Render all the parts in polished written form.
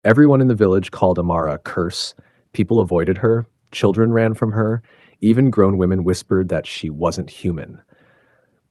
Everyone in the village called Amara a curse. People avoided her, children ran from her, even grown women whispered that she wasn't human.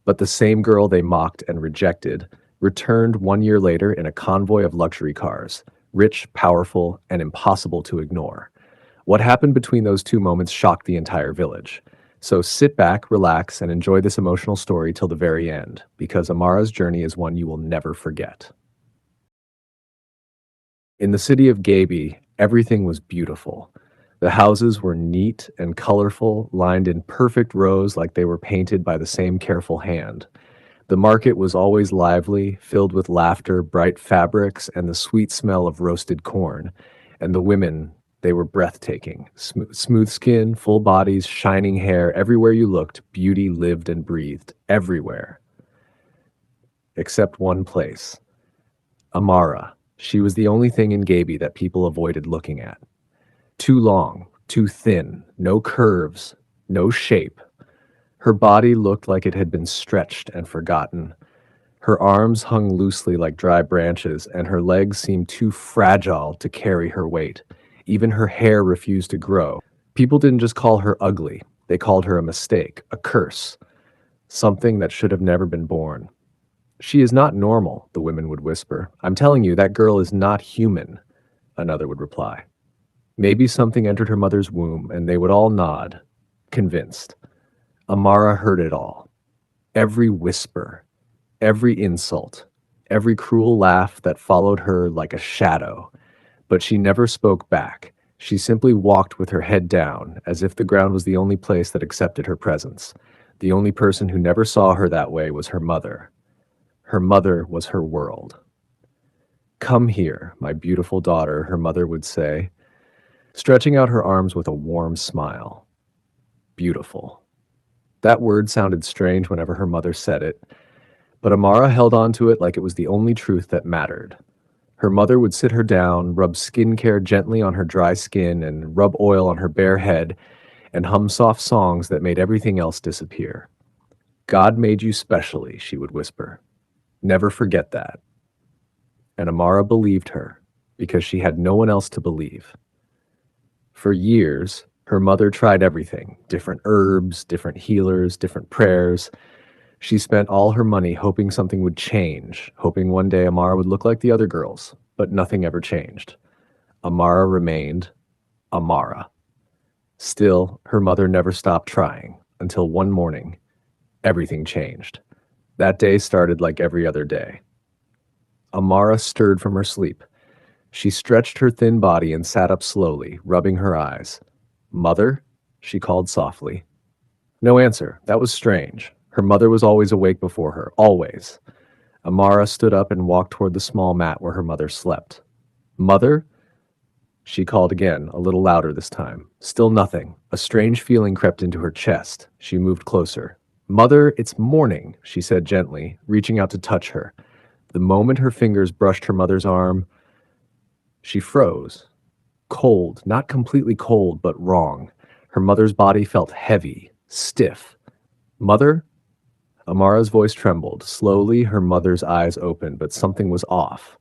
But the same girl they mocked and rejected returned 1 year later in a convoy of luxury cars, rich, powerful, and impossible to ignore. What happened between those two moments shocked the entire village. So sit back, relax, and enjoy this emotional story till the very end, because Amara's journey is one you will never forget. In the city of Gaby, everything was beautiful. The houses were neat and colorful, lined in perfect rows like they were painted by the same careful hand. The market was always lively, filled with laughter, bright fabrics, and the sweet smell of roasted corn. And the women, they were breathtaking. Smooth skin, full bodies, shining hair. Everywhere you looked, beauty lived and breathed. Everywhere. Except one place. Amara. She was the only thing in Gaby that people avoided looking at. Too long, too thin, no curves, no shape. Her body looked like it had been stretched and forgotten. Her arms hung loosely like dry branches, and her legs seemed too fragile to carry her weight. Even her hair refused to grow. People didn't just call her ugly, they called her a mistake, a curse, something that should have never been born. She is not normal, the women would whisper. I'm telling you, that girl is not human, another would reply. Maybe something entered her mother's womb, and they would all nod, convinced. Amara heard it all. Every whisper, every insult, every cruel laugh that followed her like a shadow. But she never spoke back. She simply walked with her head down, as if the ground was the only place that accepted her presence. The only person who never saw her that way was her mother. Her mother was her world. Come here, my beautiful daughter, her mother would say, stretching out her arms with a warm smile. Beautiful. That word sounded strange whenever her mother said it, but Amara held on to it like it was the only truth that mattered. Her mother would sit her down, rub skincare gently on her dry skin, and rub oil on her bare head, and hum soft songs that made everything else disappear. God made you specially, she would whisper. Never forget that. And Amara believed her, because she had no one else to believe. For years, her mother tried everything, different herbs, different healers, different prayers. She spent all her money hoping something would change, hoping one day Amara would look like the other girls, but nothing ever changed. Amara remained Amara. Still, her mother never stopped trying, until one morning, everything changed. That day started like every other day. Amara stirred from her sleep. She stretched her thin body and sat up slowly, rubbing her eyes. Mother? She called softly. No answer. That was strange. Her mother was always awake before her, always. Amara stood up and walked toward the small mat where her mother slept. Mother? She called again, a little louder this time. Still nothing. A strange feeling crept into her chest. She moved closer. Mother, it's morning, she said gently, reaching out to touch her. The moment her fingers brushed her mother's arm, she froze. Cold, not completely cold, but wrong. Her mother's body felt heavy, stiff. Mother? Amara's voice trembled. Slowly, her mother's eyes opened, but something was off.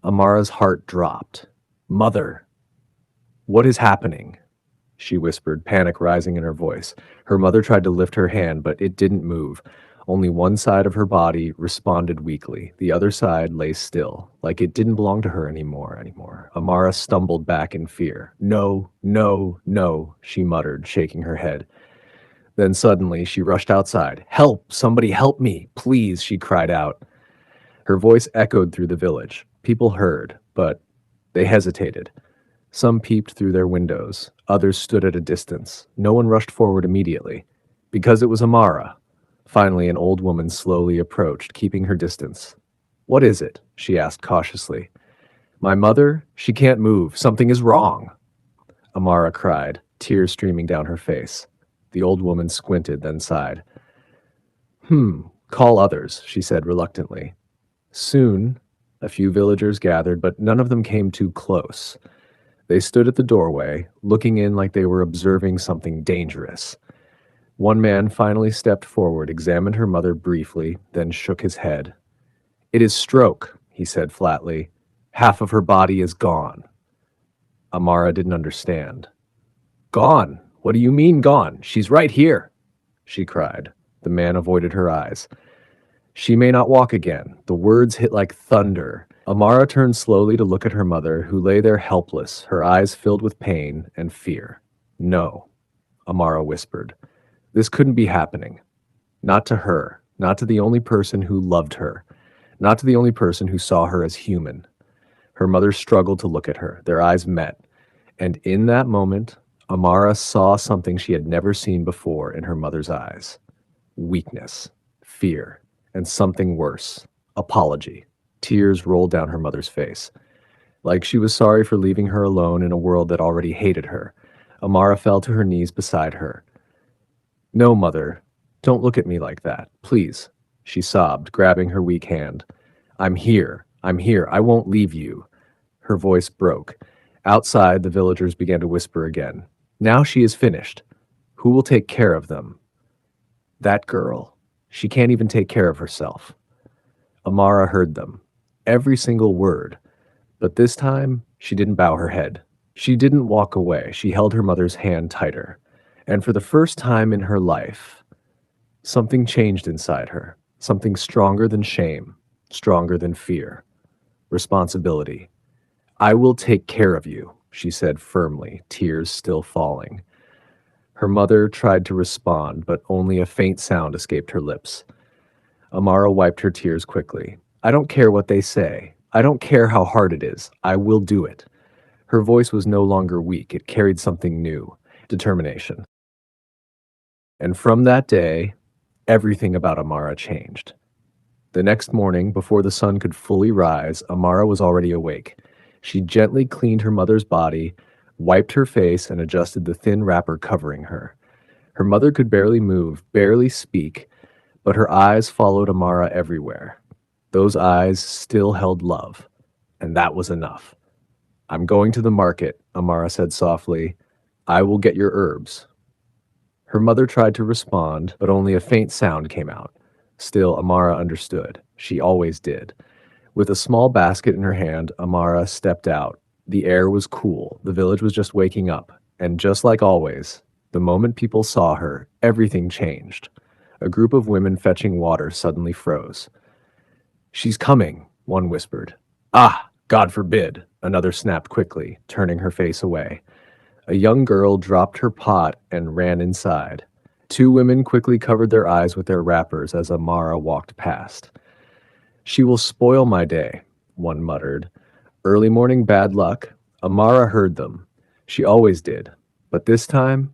Amara's heart dropped. Mother! What is happening? She whispered, panic rising in her voice. Her mother tried to lift her hand, but it didn't move. Only one side of her body responded weakly. The other side lay still, like it didn't belong to her anymore. Amara stumbled back in fear. No, no, no, she muttered, shaking her head. Then suddenly she rushed outside. Help! Somebody help me! Please, she cried out. Her voice echoed through the village. People heard, but they hesitated. Some peeped through their windows. Others stood at a distance. No one rushed forward immediately. Because it was Amara. Finally, an old woman slowly approached, keeping her distance. What is it? She asked cautiously. My mother? She can't move. Something is wrong. Amara cried, tears streaming down her face. The old woman squinted, then sighed. Call others, she said reluctantly. Soon, a few villagers gathered, but none of them came too close. They stood at the doorway, looking in like they were observing something dangerous. One man finally stepped forward, examined her mother briefly, then shook his head. It is stroke, he said flatly. Half of her body is gone. Amara didn't understand. Gone? What do you mean gone? She's right here, she cried. The man avoided her eyes. She may not walk again. The words hit like thunder. Amara turned slowly to look at her mother, who lay there helpless, her eyes filled with pain and fear. No, Amara whispered. This couldn't be happening. Not to her. Not to the only person who loved her. Not to the only person who saw her as human. Her mother struggled to look at her. Their eyes met. And in that moment, Amara saw something she had never seen before in her mother's eyes. Weakness, fear, and something worse, apology. Tears rolled down her mother's face. Like she was sorry for leaving her alone in a world that already hated her. Amara fell to her knees beside her. No, mother, don't look at me like that, please, she sobbed, grabbing her weak hand. I'm here. I'm here. I won't leave you. Her voice broke. Outside, the villagers began to whisper again. Now she is finished. Who will take care of them? That girl. She can't even take care of herself. Amara heard them. Every single word. But this time, she didn't bow her head. She didn't walk away. She held her mother's hand tighter. And for the first time in her life, something changed inside her. Something stronger than shame, stronger than fear. Responsibility. I will take care of you, she said firmly, tears still falling. Her mother tried to respond, but only a faint sound escaped her lips. Amara wiped her tears quickly. I don't care what they say. I don't care how hard it is. I will do it. Her voice was no longer weak. It carried something new, determination. And from that day, everything about Amara changed. The next morning, before the sun could fully rise, Amara was already awake. She gently cleaned her mother's body, wiped her face, and adjusted the thin wrapper covering her. Her mother could barely move, barely speak, but her eyes followed Amara everywhere. Those eyes still held love, and that was enough. I'm going to the market, Amara said softly. I will get your herbs. Her mother tried to respond, but only a faint sound came out. Still, Amara understood. She always did. With a small basket in her hand, Amara stepped out. The air was cool. The village was just waking up. And just like always, the moment people saw her, everything changed. A group of women fetching water suddenly froze. She's coming, one whispered. Ah, God forbid, another snapped quickly, turning her face away. A young girl dropped her pot and ran inside. Two women quickly covered their eyes with their wrappers as Amara walked past. She will spoil my day, one muttered. Early morning bad luck. Amara heard them. She always did. But this time,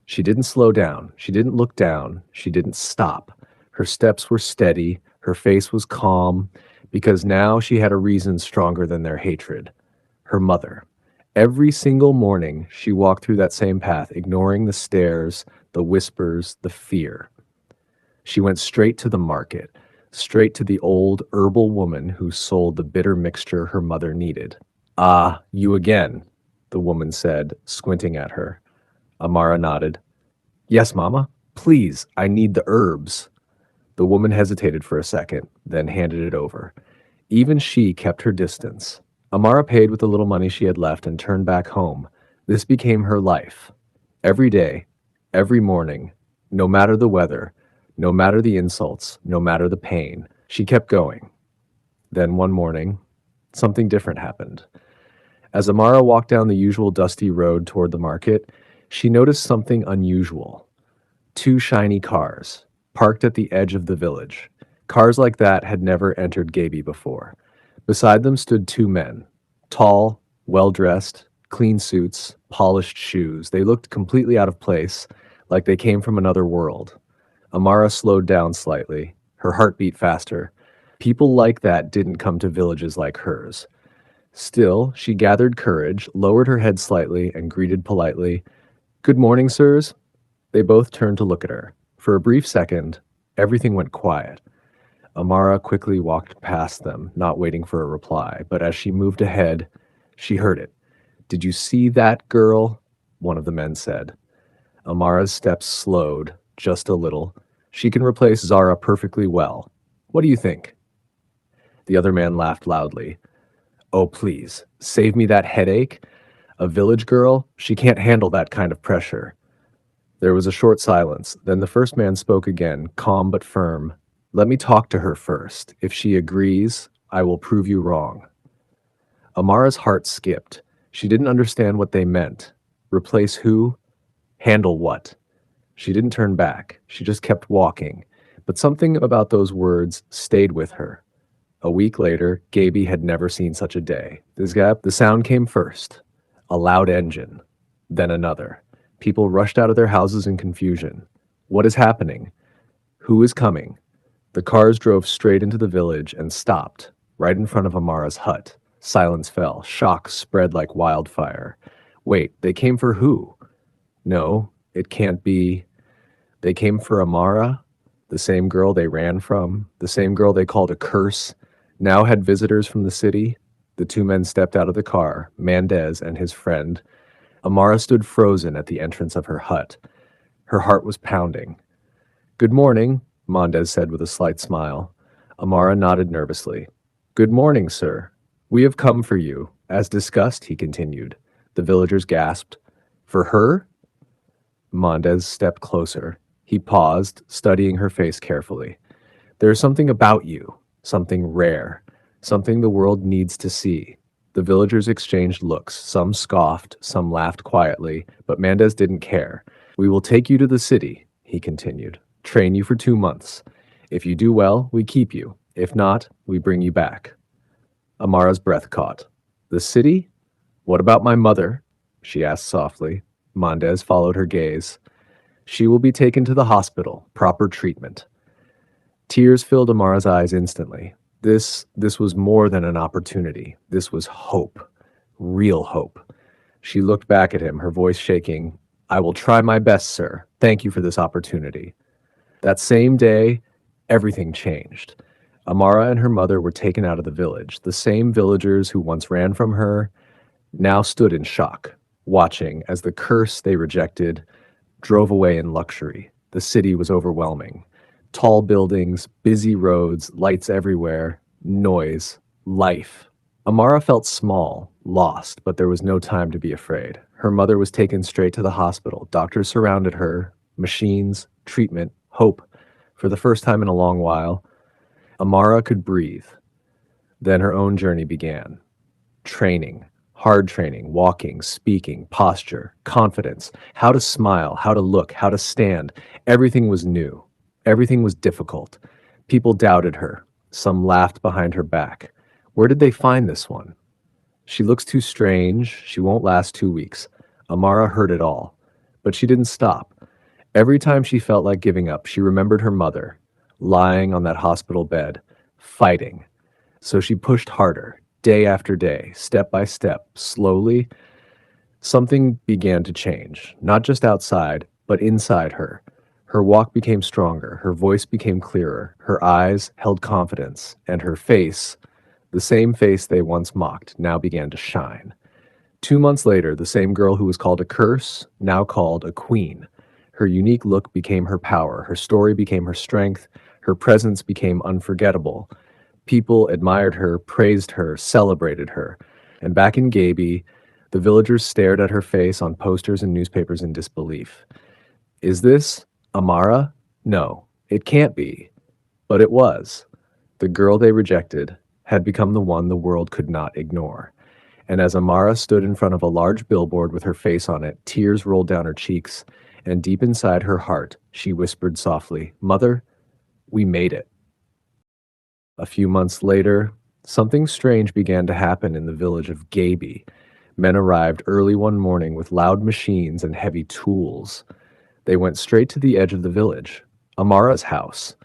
she didn't slow down. She didn't look down. She didn't stop. Her steps were steady. Her face was calm, because now she had a reason stronger than their hatred. Her mother. Every single morning, she walked through that same path, ignoring the stares, the whispers, the fear. She went straight to the market, straight to the old herbal woman who sold the bitter mixture her mother needed. Ah, you again, the woman said, squinting at her. Amara nodded. Yes, Mama. Please, I need the herbs. The woman hesitated for a second, then handed it over. Even she kept her distance. Amara paid with the little money she had left and turned back home. This became her life. Every day, every morning, no matter the weather, no matter the insults, no matter the pain, she kept going. Then one morning, something different happened. As Amara walked down the usual dusty road toward the market, she noticed something unusual. Two shiny cars, parked at the edge of the village. Cars like that had never entered Gaby before. Beside them stood two men, tall, well-dressed, clean suits, polished shoes. They looked completely out of place, like they came from another world. Amara slowed down slightly, her heart beat faster. People like that didn't come to villages like hers. Still, she gathered courage, lowered her head slightly, and greeted politely, "Good morning, sirs." They both turned to look at her. For a brief second, everything went quiet. Amara quickly walked past them, not waiting for a reply, but as she moved ahead, she heard it. "Did you see that girl?" one of the men said. Amara's steps slowed, just a little. "She can replace Zara perfectly well. What do you think?" The other man laughed loudly. Oh, please, save me that headache. A village girl? She can't handle that kind of pressure. There was a short silence. Then the first man spoke again, calm but firm. Let me talk to her first. If she agrees, I will prove you wrong. Amara's heart skipped. She didn't understand what they meant. Replace who? Handle what? She didn't turn back. She just kept walking. But something about those words stayed with her. A week later, Gaby had never seen such a day. The sound came first. A loud engine. Then another. People rushed out of their houses in confusion. What is happening? Who is coming? The cars drove straight into the village and stopped, right in front of Amara's hut. Silence fell. Shock spread like wildfire. Wait, they came for who? No, it can't be. They came for Amara, the same girl they ran from, the same girl they called a curse, now had visitors from the city. The two men stepped out of the car, Mendez and his friend. Amara stood frozen at the entrance of her hut. Her heart was pounding. Good morning, Mendez said with a slight smile. Amara nodded nervously. Good morning, sir. We have come for you. As discussed, he continued. The villagers gasped. For her? Mendez stepped closer. He paused, studying her face carefully. There is something about you, something rare, something the world needs to see. The villagers exchanged looks. Some scoffed, some laughed quietly, but Mendez didn't care. We will take you to the city, he continued. Train you for 2 months. If you do well, we keep you. If not, we bring you back. Amara's breath caught. The city? What about my mother? She asked softly. Mendez followed her gaze. She will be taken to the hospital, proper treatment. Tears filled Amara's eyes instantly. This was more than an opportunity. This was hope. Real hope. She looked back at him, her voice shaking. I will try my best, sir. Thank you for this opportunity. That same day, everything changed. Amara and her mother were taken out of the village. The same villagers who once ran from her now stood in shock, watching as the curse they rejected drove away in luxury. The city was overwhelming. Tall buildings, busy roads, lights everywhere, noise, life. Amara felt small, lost, but there was no time to be afraid. Her mother was taken straight to the hospital. Doctors surrounded her, machines, treatment, hope. For the first time in a long while, Amara could breathe. Then her own journey began. Training, hard training, walking, speaking, posture, confidence, how to smile, how to look, how to stand. Everything was new. Everything was difficult. People doubted her. Some laughed behind her back. Where did they find this one? She looks too strange. She won't last 2 weeks. Amara heard it all. But she didn't stop. Every time she felt like giving up, she remembered her mother, lying on that hospital bed, fighting. So she pushed harder, day after day, step by step, slowly. Something began to change, not just outside, but inside her. Her walk became stronger, her voice became clearer, her eyes held confidence, and her face, the same face they once mocked, now began to shine. 2 months later, the same girl who was called a curse, now called a queen. Her unique look became her power, her story became her strength, her presence became unforgettable. People admired her, praised her, celebrated her. And back in Gaby, the villagers stared at her face on posters and newspapers in disbelief. Is this Amara? No, it can't be. But it was. The girl they rejected had become the one the world could not ignore. And as Amara stood in front of a large billboard with her face on it, tears rolled down her cheeks, and deep inside her heart, she whispered softly, Mother, we made it. A few months later, something strange began to happen in the village of Gaby. Men arrived early one morning with loud machines and heavy tools. They went straight to the edge of the village, Amara's house.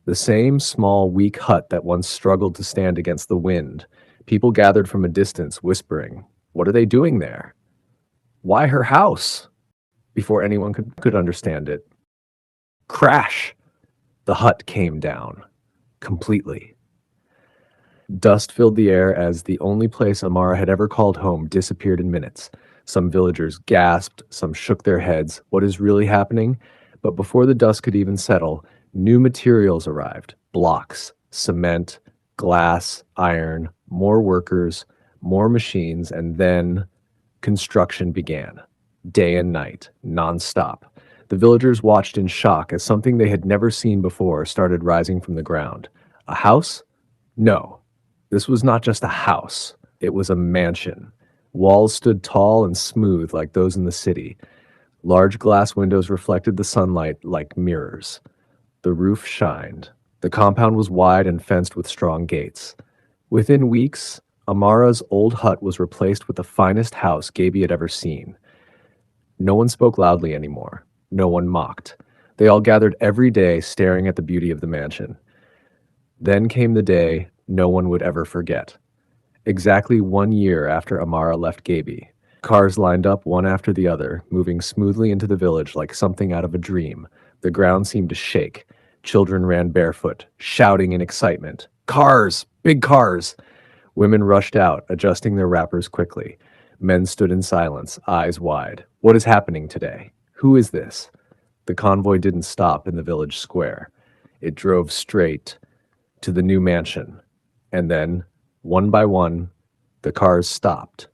The same small, weak hut that once struggled to stand against the wind. People gathered from a distance, whispering, What are they doing there? Why her house? Before anyone could understand it. Crash! The hut came down. Completely. Dust filled the air as the only place Amara had ever called home disappeared in minutes. Some villagers gasped, some shook their heads. What is really happening? But before the dust could even settle, new materials arrived. Blocks, cement, Glass, iron, more workers, more machines, and then construction began. Day and night, nonstop. The villagers watched in shock as something they had never seen before started rising from the ground. A house? No. This was not just a house. It was a mansion. Walls stood tall and smooth like those in the city. Large glass windows reflected the sunlight like mirrors. The roof shined. The compound was wide and fenced with strong gates. Within weeks, Amara's old hut was replaced with the finest house Gaby had ever seen. No one spoke loudly anymore. No one mocked. They all gathered every day staring at the beauty of the mansion. Then came the day no one would ever forget. Exactly 1 year after Amara left Gaby, cars lined up one after the other, moving smoothly into the village like something out of a dream. The ground seemed to shake. Children ran barefoot, shouting in excitement. Cars! Big cars! Women rushed out, adjusting their wrappers quickly. Men stood in silence, eyes wide. What is happening today? Who is this? The convoy didn't stop in the village square. It drove straight to the new mansion. And then, one by one, the cars stopped.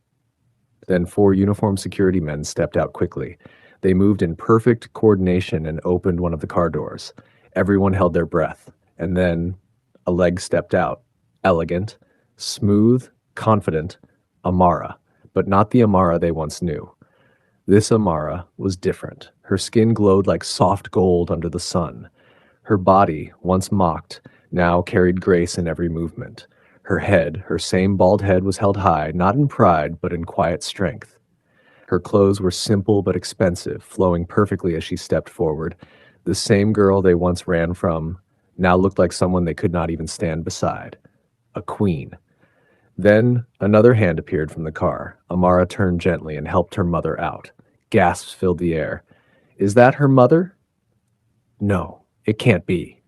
Then 4 uniformed security men stepped out quickly. They moved in perfect coordination and opened one of the car doors. Everyone held their breath. And then a leg stepped out. Elegant, smooth, confident, Amara, but not the Amara they once knew. This Amara was different. Her skin glowed like soft gold under the sun. Her body, once mocked, now carried grace in every movement. Her head, her same bald head, was held high, not in pride, but in quiet strength. Her clothes were simple but expensive, flowing perfectly as she stepped forward. The same girl they once ran from now looked like someone they could not even stand beside. A queen. Then another hand appeared from the car. Amara turned gently and helped her mother out. Gasps filled the air. Is that her mother? No, it can't be.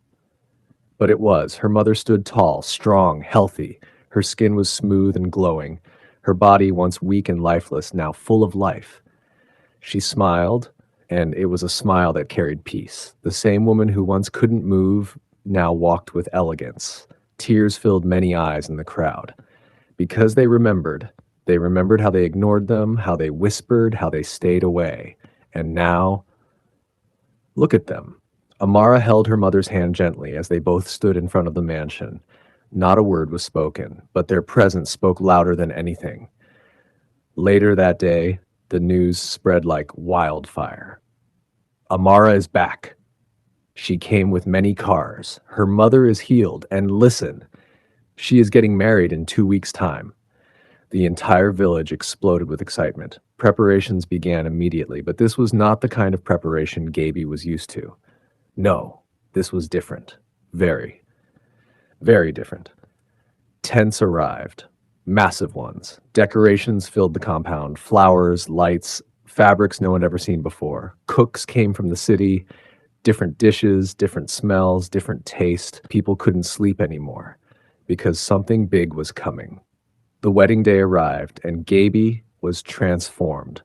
But it was. Her mother stood tall, strong, healthy. Her skin was smooth and glowing. Her body, once weak and lifeless, now full of life. She smiled, and it was a smile that carried peace. The same woman who once couldn't move now walked with elegance. Tears filled many eyes in the crowd. Because they remembered how they ignored them, how they whispered, how they stayed away. And now, look at them. Amara held her mother's hand gently as they both stood in front of the mansion. Not a word was spoken, but their presence spoke louder than anything. Later that day, the news spread like wildfire. Amara is back. She came with many cars. Her mother is healed, and listen, she is getting married in 2 weeks' time. The entire village exploded with excitement. Preparations began immediately, but this was not the kind of preparation Gaby was used to. No, this was different. Very, very different. Tents arrived. Massive ones. Decorations filled the compound. Flowers, lights, fabrics no one had ever seen before. Cooks came from the city. Different dishes, different smells, different taste. People couldn't sleep anymore because something big was coming. The wedding day arrived, and Gaby was transformed.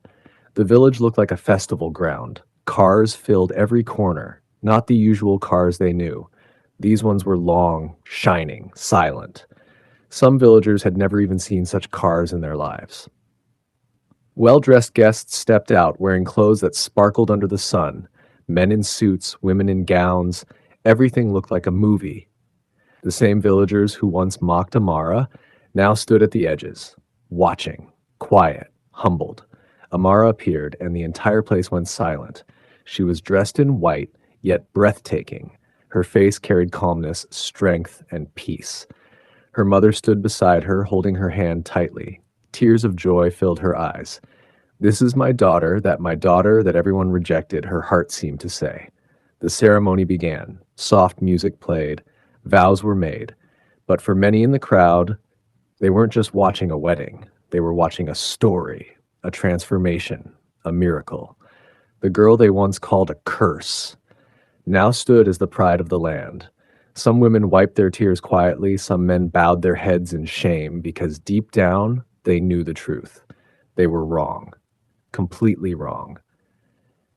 The village looked like a festival ground. Cars filled every corner, not the usual cars they knew. These ones were long, shining, silent. Some villagers had never even seen such cars in their lives. Well-dressed guests stepped out, wearing clothes that sparkled under the sun. Men in suits, women in gowns. Everything looked like a movie. The same villagers who once mocked Amara now stood at the edges, watching, quiet, humbled. Amara appeared, and the entire place went silent. She was dressed in white, yet breathtaking. Her face carried calmness, strength, and peace. Her mother stood beside her, holding her hand tightly. Tears of joy filled her eyes. This is my daughter that everyone rejected, her heart seemed to say. The ceremony began. Soft music played. Vows were made. But for many in the crowd, they weren't just watching a wedding. They were watching a story, a transformation, a miracle. The girl they once called a curse now stood as the pride of the land. Some women wiped their tears quietly. Some men bowed their heads in shame because deep down, they knew the truth. They were wrong. Completely wrong.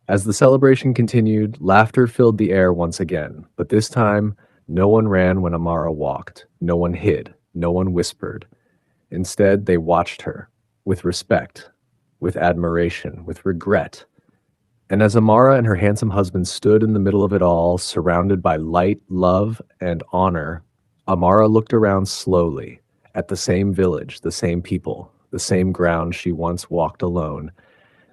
As the celebration continued, laughter filled the air once again, but this time, No one ran when Amara walked. No one hid. No one whispered. Instead, they watched her with respect, with admiration, with regret. And as Amara and her handsome husband stood in the middle of it all, surrounded by light, love, and honor, Amara looked around slowly at the same village, the same people, the same ground she once walked alone.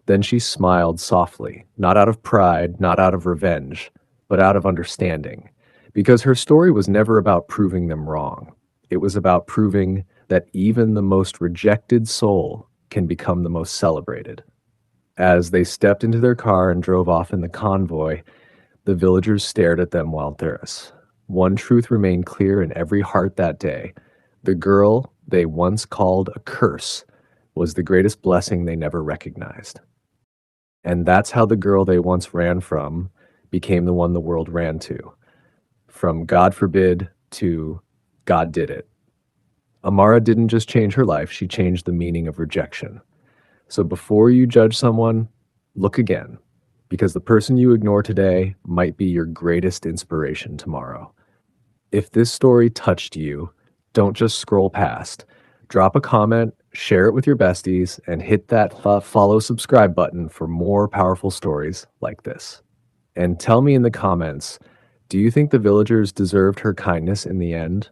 Then she smiled softly, not out of pride, not out of revenge, but out of understanding. Because her story was never about proving them wrong. It was about proving that even the most rejected soul can become the most celebrated. As they stepped into their car and drove off in the convoy, the villagers stared at them while theirs. One truth remained clear in every heart that day. The girl they once called a curse was the greatest blessing they never recognized. And that's how the girl they once ran from became the one the world ran to. From God forbid to God did it. Amara didn't just change her life, she changed the meaning of rejection. So before you judge someone, look again, because the person you ignore today might be your greatest inspiration tomorrow. If this story touched you, don't just scroll past. Drop a comment, share it with your besties, and hit that follow subscribe button for more powerful stories like this. And tell me in the comments, do you think the villagers deserved her kindness in the end?